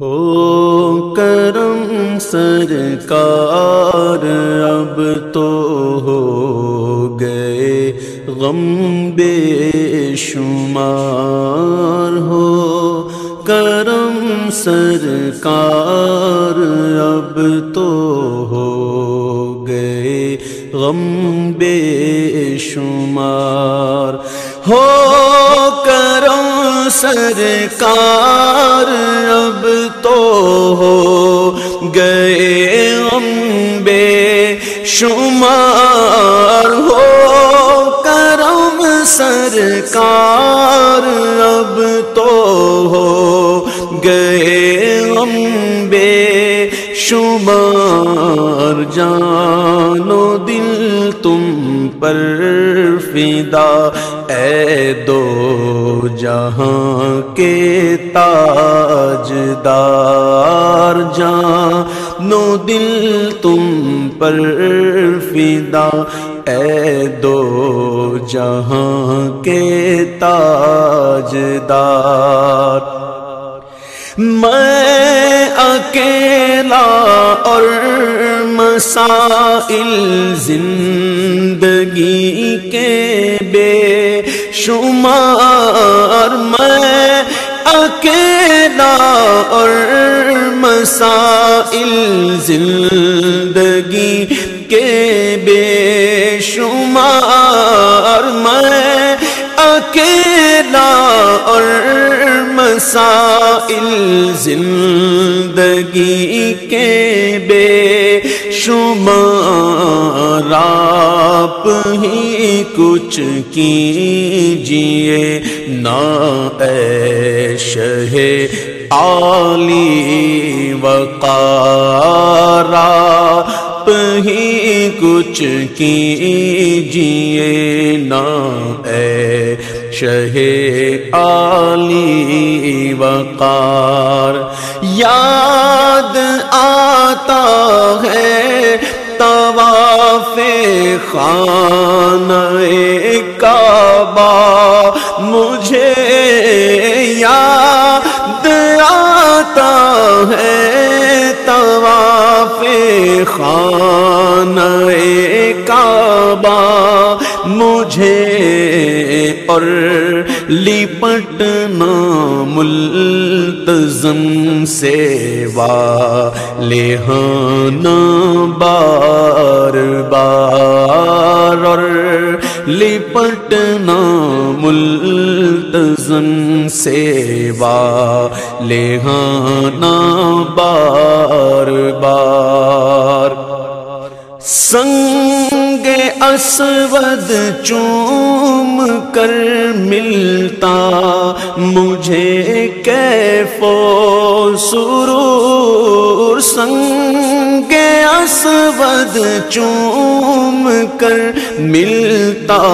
ہو کرم سرکار اب تو ہو گئے غم بے شمار، ہو کرم سرکار اب تو ہو گئے غم بے شمار، ہو کرم سرکار اب تو ہو گئے غم بے شمار، ہو کرم سرکار اب تو ہو گئے غم بے شمار، جان و دل تم پر فدا اے دو جہاں کے تاجدار، جان و دل تم پر فدا اے دو جہاں کے تاجدار، میں اکیلا اور مسائل زندگی کے بے شمار، میں اکیلا اور مسائل زندگی کے بے شمار، میں اکیلا اور مسائل زندگی کے بے شمار، آپ ہی کچھ کیجئے نا اے شہ عالی وقار، آپ ہی کچھ کیجئے نا اے شہ عالی وقار، یاد آتا ہے طواف خانہ کعبہ، مجھے یاد آتا ہے طواف خانہ کعبہ مجھے، اور لپٹنا ملتزم سے والہانہ بار بار، اور لپٹنا ملتزم سے والہانہ بار بار، سنگ اسود چوم کر ملتا مجھے کیف و سرور، سنگ اسود چوم کر ملتا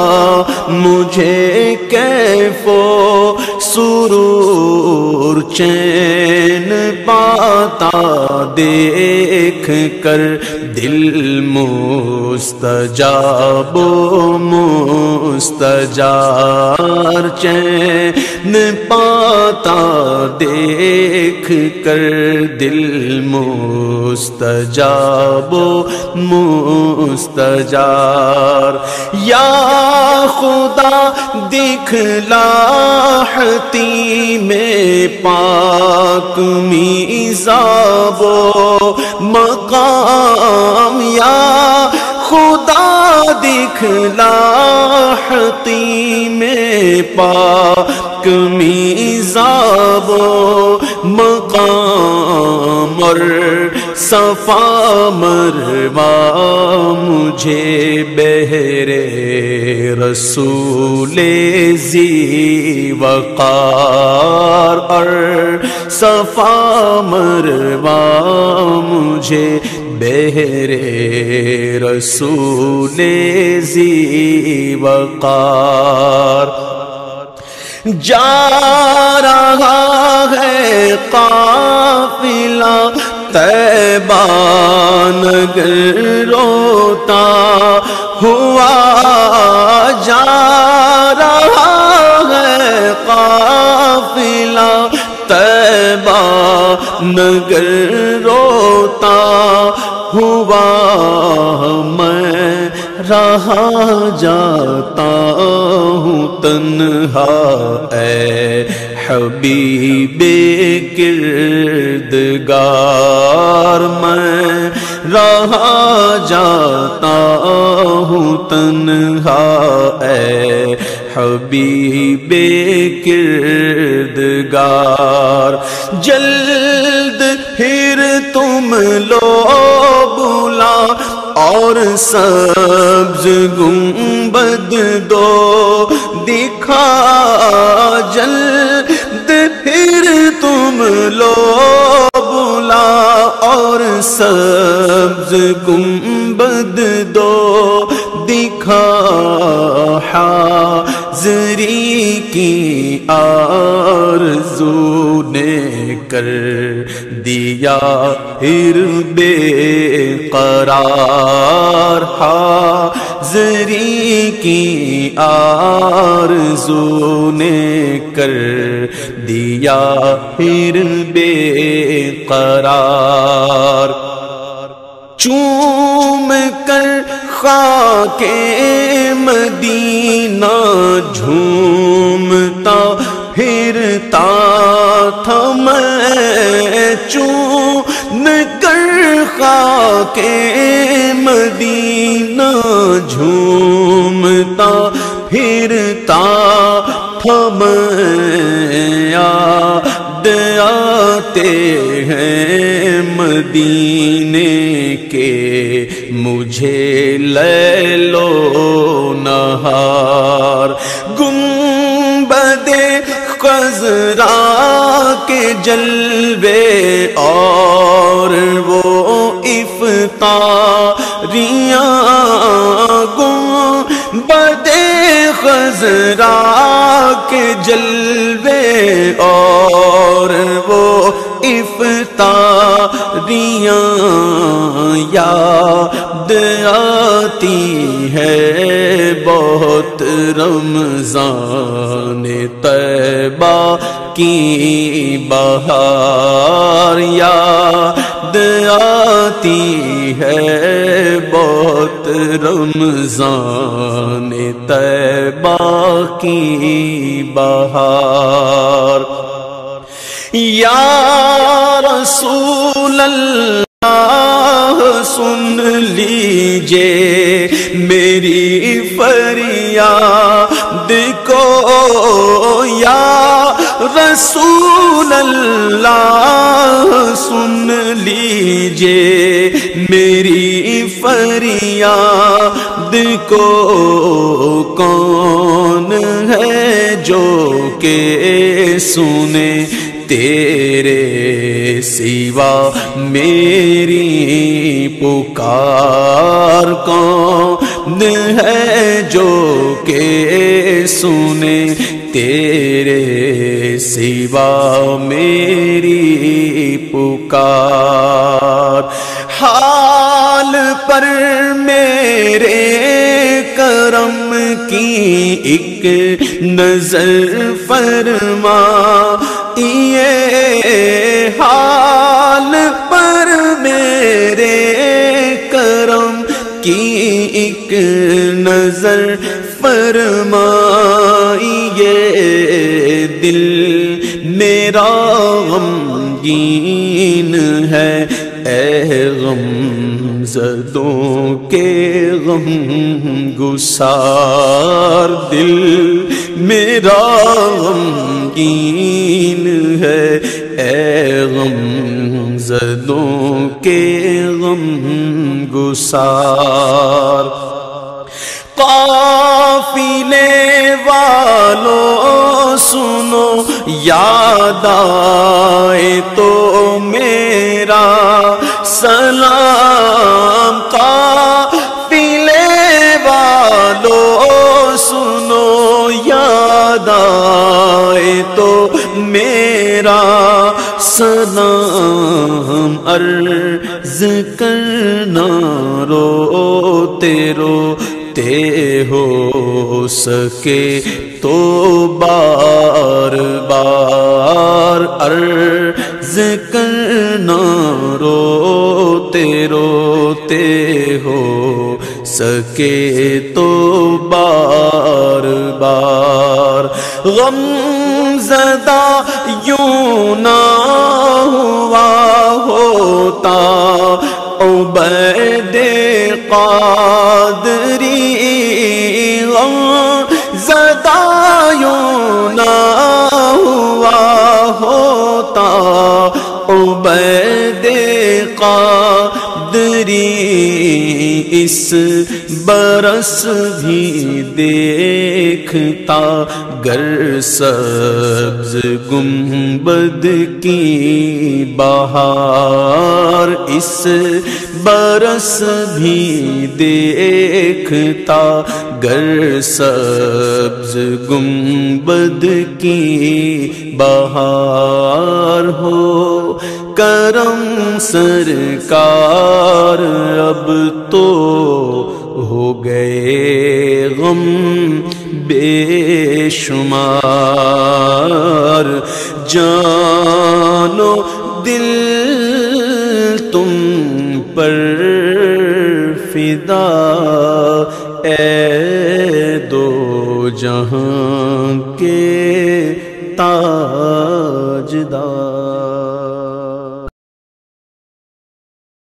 مجھے کیف و سرور، چین پاتا دیکھ کر دل مستجاب و مستجار، چین پاتا دیکھ کر دل مستجاب و مستجار، یا خدا دکھلا میں پاک میزاب و مقام، یا خدا دکھلا میں پاک میزاب و مقام، اور صفا مروہ مجھے بہرے رسول ذی وقار، اور صفا مروہ مجھے بہرے رسول ذی وقار، جا رہا ہے قافلہ طیبہ نگر روتا ہوا، جا رہا ہے قافلہ طیبہ نگر روتا ہوا میں رہا جاتا ہوں تنہا، اے حبیب کردگار میں رہا جاتا ہوں تنہا، اے حبیب کردگار۔ جلد پھر تم لو بلا اور سبز گنبد دو دکھا، جلد پھر تم لو بلا اور سبز گنبد دو دکھا، حاضری کی آرزو نے کر دیا پھر بے قرار، حاضری کی آرزو نے کر دیا پھر بے قرار۔ چوم کر خاک مدینہ جھومتا پھرتا تھا میں، چوم کر خاک مدینہ جھومتا پھرتا تھا میں، یاد آتے ہیں مدینے کے مجھے لیل و نہار، گنبد خضرا کے جلوے اور وہ افطاریاں، گنبد خضرا کے جلوے اور وہ افطاریاں، یاد آتی ہے بہت رمضان طیبہ کی بہار، یاد آتی ہے بہت رمضان طیبہ کی بہار۔ یا رسول اللہ سن لیجئے میری فریاد کو، یا رسول اللہ سن لیجئے میری فریاد کو، کون ہے جو کہ سنے تیرے سوا میری پکار، کون ہے جو کہ سنے تیرے سوا میری پکار۔ حال پر میرے کرم کی ایک نظر فرما، یہ حال پر میرے کرم کی ایک نظر فرمائیے، دل میرا غمگین ہے، اے غم زدوں کے غم گسار، دل میرا غمگین ہے، اے غم زدوں کے غم گسار۔ قافلے والوں سنو یاد آئے تو میرا سلام، قافلے والوں سنو یاد آئے تو میرا سلام، عرض کرنا روتے روتے ہو سکے تو بار بار عرض کرنا، روتے روتے ہو سکے تو بار بار. غم زدہ یوں نہ ہوا ہوتا عبید قادری، غم زدہ یوں نہ ہوا ہوتا عبید قادری، اس برس بھی دیکھتا گر سبز گنبد کی بہار، اس برس بھی دیکھتا گر سبز گنبد کی بہار. ہو کرم سرکار اب تو ہو گئے غم بے شمار، جان و دل تم پر فدا اے دو جہاں کے تاجدار.